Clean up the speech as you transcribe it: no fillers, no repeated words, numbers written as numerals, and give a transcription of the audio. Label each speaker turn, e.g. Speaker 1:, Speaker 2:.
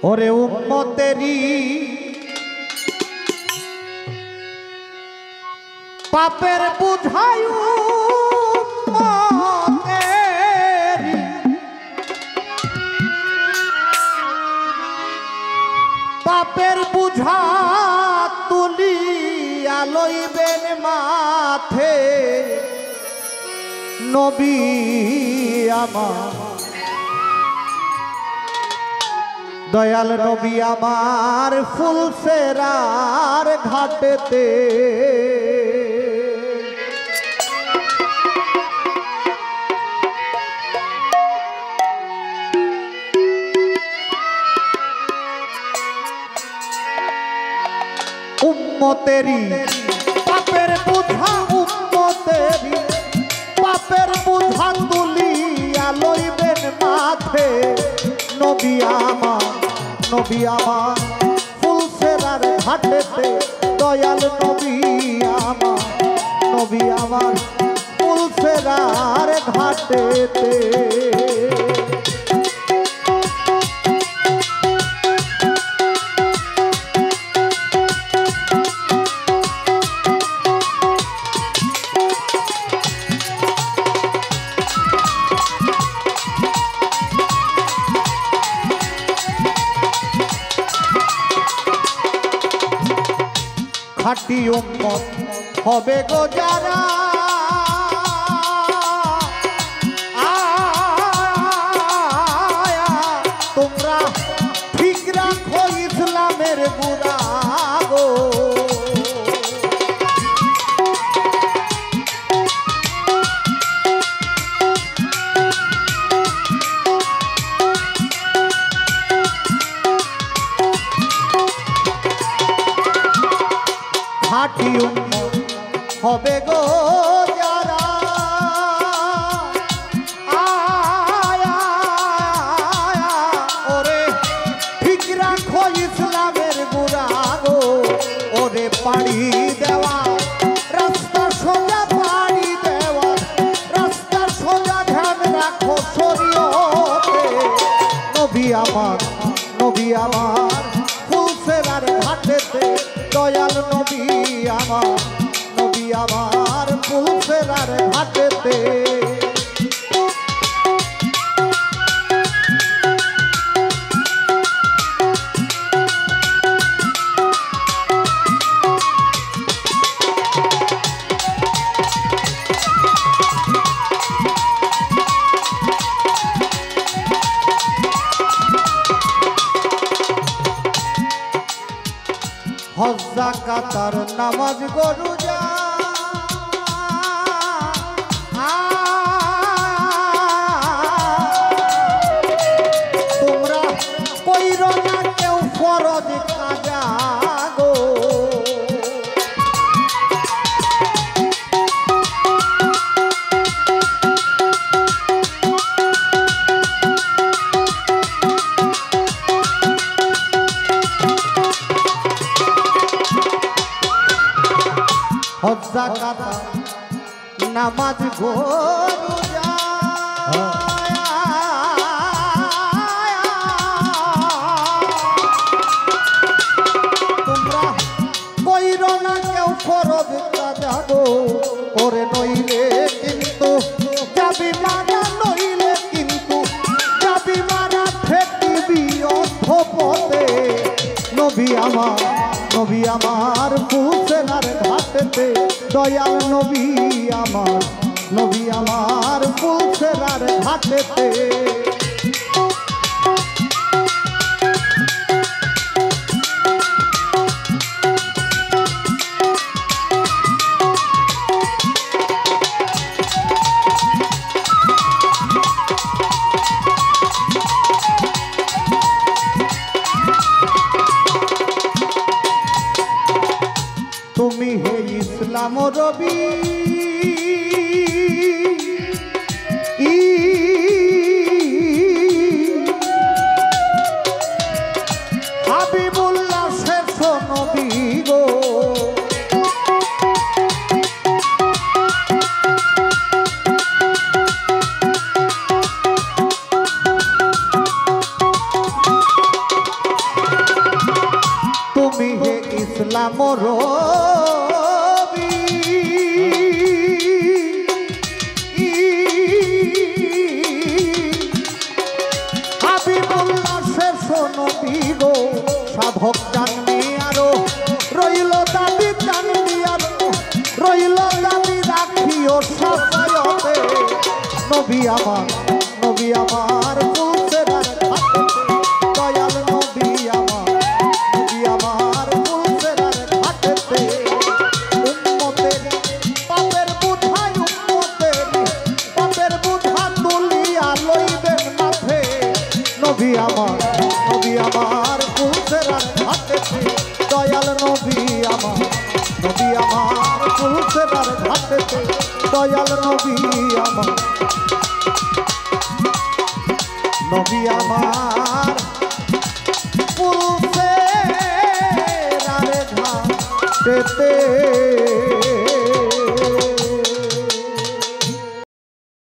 Speaker 1: ওরে উম্মতেরি পাপের বুঝাই উম্মতেরি পাপের বুঝা তুলিয়া লইবেন মাথে নবী আমার দয়াল নবী আমার ফুলসেরার ঘাটেতে উম্মতেরি পাপের বুঝা উম্মতেরি পাপের বুঝা তুলিয়া লইবেন মাথে নবী আমার ফুলসেরার ঘাটেতে দয়াল নবী আমার ফুলসেরার ঘাটেতে খাঁটি উম্মত হবে গো যারা তোমরা ঠিক রাখো ইসলামের বুড়া গো খাঁটি উম্মত হবে গো যারা ওরে ঠিক রাখো ইসলামের বুড়া গো ওরে পাড়ি দেওয়া রাস্তা সোজা পাড়ি দেওয়া রাস্তা সোজা ধ্যান রাখো শরীয়তে নবী আমার ফুলসেরার ঘাটেতে দয়াল নবী আমার ফুলসেরার ঘাটেতে হজ যাকাত নামাজ গরু যা তোমরা কইরো না কেউ ফরজ কাজা গো হজ যাকাত নামাজ গরু যা তোমরা কইরো না কেউ ফরজ কাজা গো ওরে নইলে কিন্তু যাবি মারা নইলে কিন্তু যাবি মারা ঠেকিবি অধপথে নবী আমার ফুলসেরার ঘাটেতে দয়াল নবী আমার ফুলসেরার ঘাটেতে তুমি হে ইসলাম রবি হাবিবুল্লাহ শেষ নবী গো কামরবি হাবিবুল্লাহ শেষ নবী গো সাধক জানবি আরো রইল দাবি জানবি আরো রইল দাবি রাখিও সাফায়তে নবী আমার ফুলসেরার দয়াল নবী আমার ফুলসেরার ঘাটেতে উম্মতের পাপের বুঝা তুলিয়া লইবেন মাঠে নবী আমার ফুলসেরার ঘাটেতে দয়াল নবী আমার ফুলসেরার ঘাটেতে দয়াল নবী আমার